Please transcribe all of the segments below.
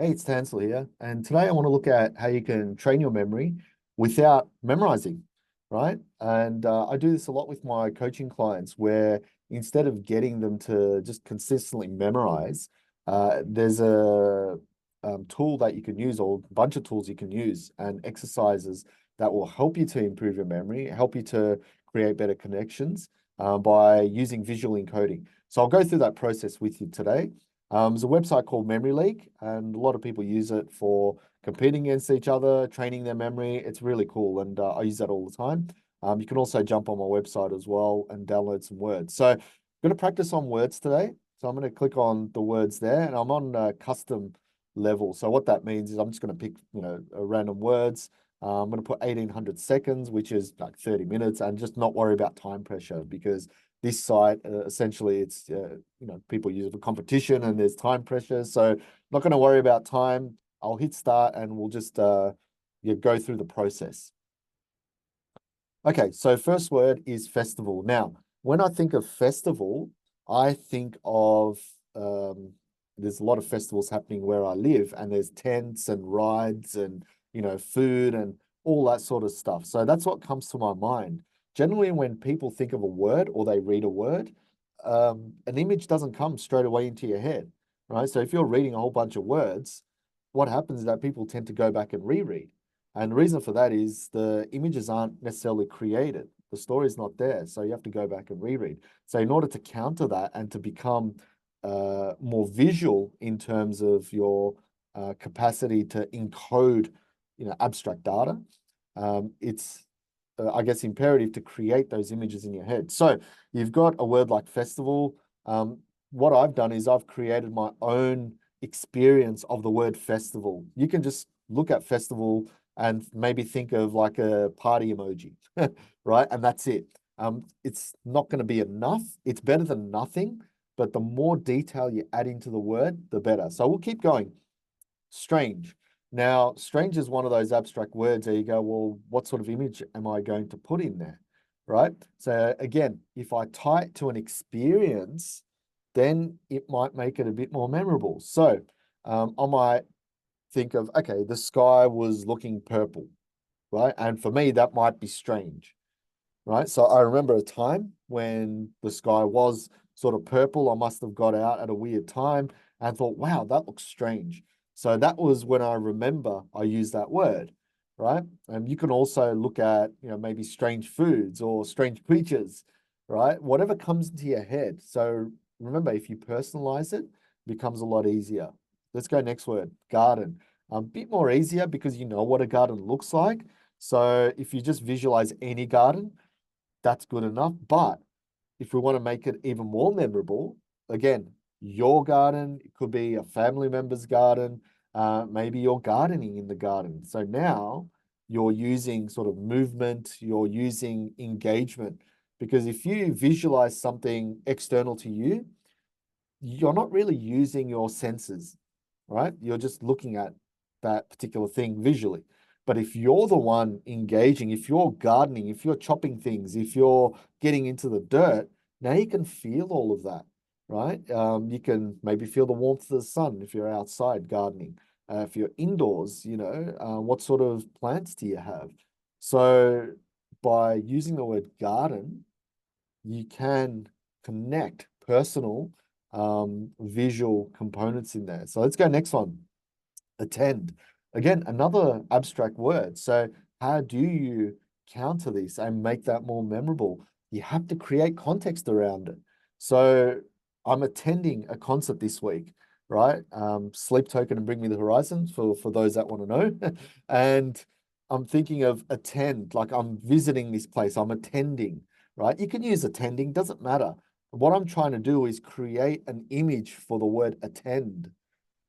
Hey, it's Tansel here, and today I want to look at how you can train your memory without memorizing, right? And I do this a lot with my coaching clients, where instead of getting them to just consistently memorize, there's a tool that you can use, or a bunch of tools you can use, and exercises that will help you to improve your memory, help you to create better connections by using visual encoding. So I'll go through that process with you today. There's a website called Memory League, and a lot of people use it for competing against each other, training their memory. It's really cool, and I use that all the time. You can also jump on my website as well and download some words. So I'm going to practice on words today. So I'm going to click on the words there, and I'm on custom level. So what that means is I'm just going to pick, random words. I'm going to put 1800 seconds, which is like 30 minutes, and just not worry about time pressure, because this site essentially it's people use it for competition and there's time pressure, so not going to worry about time. I'll hit start and we'll just go through the process. Okay, so first word is festival. Now, when I think of festival, I think of there's a lot of festivals happening where I live, and there's tents and rides and food and all that sort of stuff. So that's what comes to my mind. Generally, when people think of a word or they read a word, an image doesn't come straight away into your head, right? So if you're reading a whole bunch of words, what happens is that people tend to go back and reread. And the reason for that is the images aren't necessarily created. The story's not there. So you have to go back and reread. So in order to counter that and to become more visual in terms of your capacity to encode, abstract data, it's I guess imperative to create those images in your head. So you've got a word like festival. What I've done is I've created my own experience of the word festival. You can just look at festival and maybe think of like a party emoji, right? And that's it. It's not going to be enough. It's better than nothing, but the more detail you add into the word, the better. So we'll keep going. Strange. Now, strange is one of those abstract words there you go, well, what sort of image am I going to put in there, right? So again, if I tie it to an experience, then it might make it a bit more memorable. So I might think of, okay, the sky was looking purple, right? And for me, that might be strange, right? So I remember a time when the sky was sort of purple. I must have got out at a weird time and thought, wow, that looks strange. So that was when I remember I used that word, right? And you can also look at, maybe strange foods or strange creatures, right? Whatever comes into your head. So remember, if you personalize it, it becomes a lot easier. Let's go next word, garden. A bit more easier because you know what a garden looks like. So if you just visualize any garden, that's good enough. But if we want to make it even more memorable, again, your garden, it could be a family member's garden, maybe you're gardening in the garden. So now you're using sort of movement, you're using engagement. Because if you visualize something external to you, you're not really using your senses, right? You're just looking at that particular thing visually. But if you're the one engaging, if you're gardening, if you're chopping things, if you're getting into the dirt, now you can feel all of that, right? You can maybe feel the warmth of the sun if you're outside gardening. If you're indoors, what sort of plants do you have? So by using the word garden, you can connect personal visual components in there. So let's go next one. Attend. Again, another abstract word. So how do you counter this and make that more memorable? You have to create context around it. So I'm attending a concert this week, right? Sleep Token and Bring Me the Horizon for those that want to know. And I'm thinking of attend, like I'm visiting this place, I'm attending, right? You can use attending, doesn't matter. What I'm trying to do is create an image for the word attend,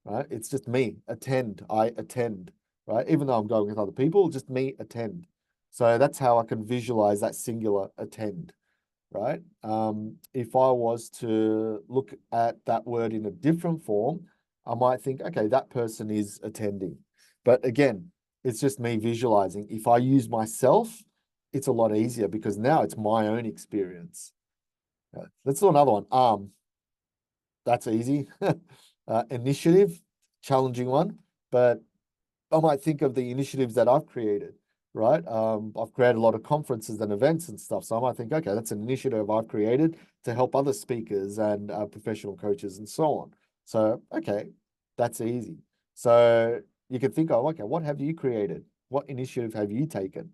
right? It's just me, attend, I attend, right? Even though I'm going with other people, just me attend. So that's how I can visualize that singular attend, right? If I was to look at that word in a different form, I might think, okay, that person is attending. But again, it's just me visualizing. If I use myself, it's a lot easier because now it's my own experience. Let's do another one. That's easy. Initiative. challenging one, but I might think of the initiatives that I've created, right? I've created a lot of conferences and events and stuff. So I might think, okay, that's an initiative I've created to help other speakers and professional coaches and so on. So, okay, that's easy. So you can think of, okay, what have you created? What initiative have you taken?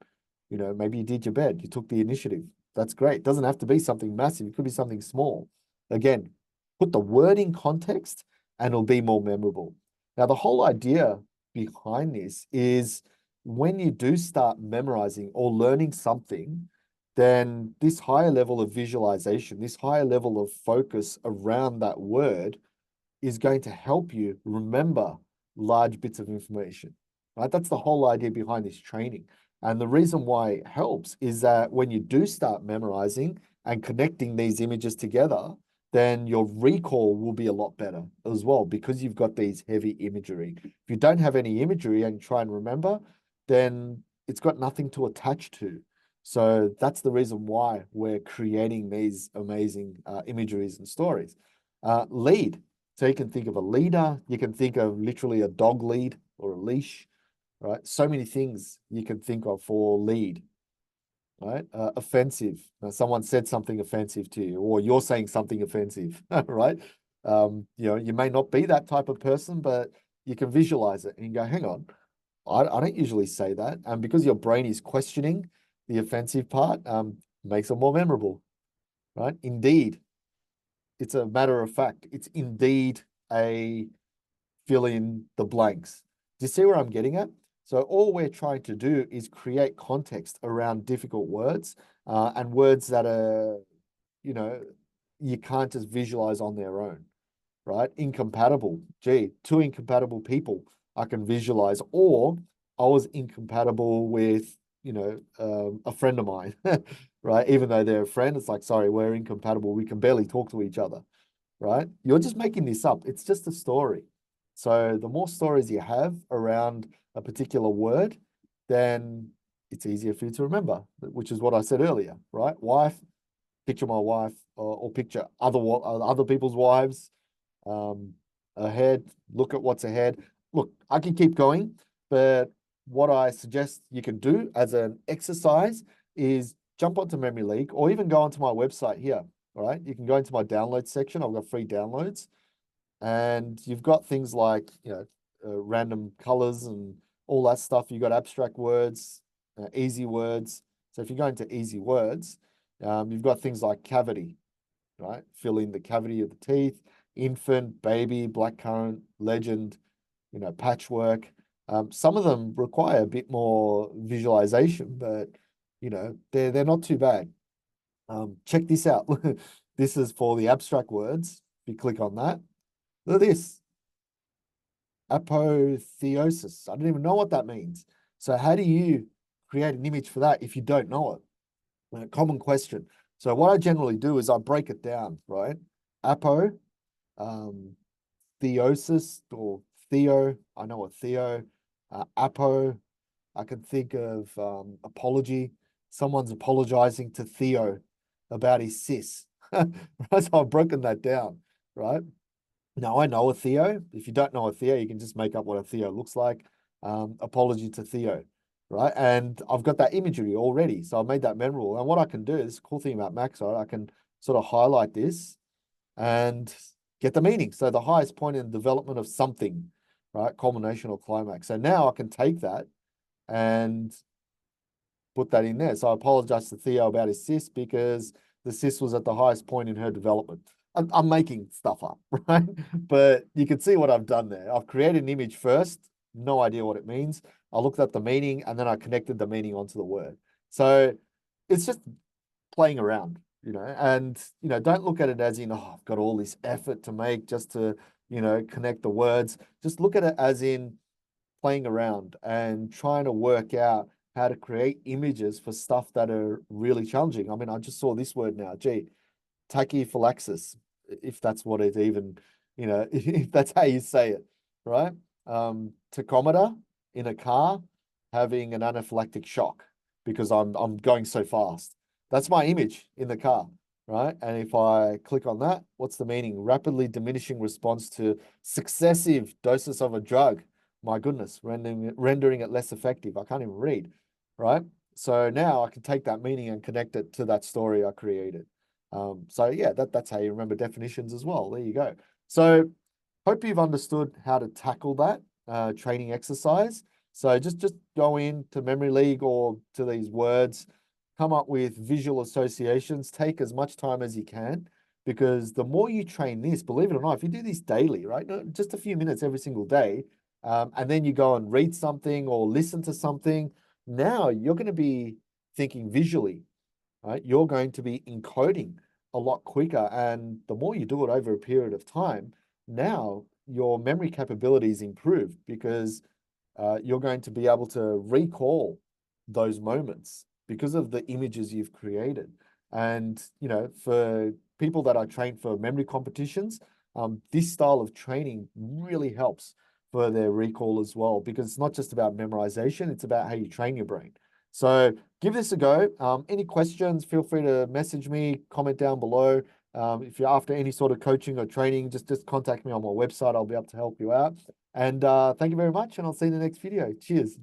You know, maybe you did your bed, you took the initiative. That's great. It doesn't have to be something massive. It could be something small. Again, put the word in context and it'll be more memorable. Now, the whole idea behind this is when you do start memorizing or learning something, then this higher level of visualization, this higher level of focus around that word is going to help you remember large bits of information, right? That's the whole idea behind this training. And the reason why it helps is that when you do start memorizing and connecting these images together, then your recall will be a lot better as well because you've got these heavy imagery. If you don't have any imagery and try and remember, then it's got nothing to attach to. So that's the reason why we're creating these amazing imageries and stories. Lead. So you can think of a leader, you can think of literally a dog lead or a leash, right? So many things you can think of for lead, right? Offensive. Someone said something offensive to you, or you're saying something offensive, right? You know, you may not be that type of person, but you can visualize it and you go, hang on, I don't usually say that. And because your brain is questioning the offensive part, makes it more memorable, right? Indeed, it's a matter of fact. It's indeed a fill in the blanks. Do you see where I'm getting at? So all we're trying to do is create context around difficult words and words that are, you know, you can't just visualize on their own, right? Incompatible. Gee, two incompatible people I can visualize, or I was incompatible with, you know, a friend of mine, right? Even though they're a friend, it's like, sorry, we're incompatible. We can barely talk to each other, right? You're just making this up. It's just a story. So the more stories you have around a particular word, then it's easier for you to remember, which is what I said earlier, right? Wife, picture my wife, or picture other people's wives, um, ahead, look at what's ahead. Look, I can keep going, but what I suggest you can do as an exercise is jump onto Memory League or even go onto my website here. All right. You can go into my download section. I've got free downloads and you've got things like, you know, random colors and all that stuff. You've got abstract words, easy words. So if you go into easy words, you've got things like cavity, right? Fill in the cavity of the teeth, infant, baby, blackcurrant, legend, you know, patchwork. Some of them require a bit more visualization, but you know, they're not too bad. Check this out. This is for the abstract words. If you click on that, look at this. Apotheosis. I don't even know what that means. So how do you create an image for that if you don't know it? A common question. So what I generally do is I break it down, right? Apo, um, theosis or theo. I know what theo, apo. I can think of apology. Someone's apologizing to Theo about his cis. Right? So I've broken that down, right? Now I know a Theo. If you don't know a Theo, you can just make up what a Theo looks like. Apology to Theo, right? And I've got that imagery already. So I've made that memorable. And what I can do is, the cool thing about Maxo, I can sort of highlight this and get the meaning. So the highest point in the development of something, right? Culmination or climax. So now I can take that and put that in there. So I apologize to Theo about his cis because the cis was at the highest point in her development. I'm making stuff up, right? But you can see what I've done there. I've created an image first, no idea what it means. I looked at the meaning and then I connected the meaning onto the word. So it's just playing around, you know, and, you know, don't look at it as in, oh, I've got all this effort to make just to, you know, connect the words. Just look at it as in playing around and trying to work out how to create images for stuff that are really challenging. I mean, I just saw this word now, gee, tachyphylaxis, if that's what it even, you know, if that's how you say it, right? Tachometer in a car having an anaphylactic shock because I'm going so fast. That's my image in the car. right? And if I click on that, what's the meaning? Rapidly diminishing response to successive doses of a drug. My goodness, rendering it less effective. I can't even read, right? So now I can take that meaning and connect it to that story I created. So yeah, that's how you remember definitions as well. There you go. So hope you've understood how to tackle that training exercise. So just go into Memory League or to these words, come up with visual associations, take as much time as you can, because the more you train this, believe it or not, if you do this daily, right, just a few minutes every single day, and then you go and read something or listen to something, now you're going to be thinking visually, right? You're going to be encoding a lot quicker. And the more you do it over a period of time, now your memory capabilities improve because you're going to be able to recall those moments because of the images you've created. And, you know, for people that are trained for memory competitions, this style of training really helps for their recall as well, because it's not just about memorization, it's about how you train your brain. So give this a go. Any questions, feel free to message me, comment down below. If you're after any sort of coaching or training, just contact me on my website. I'll be able to help you out. And thank you very much, and I'll see you in the next video. Cheers.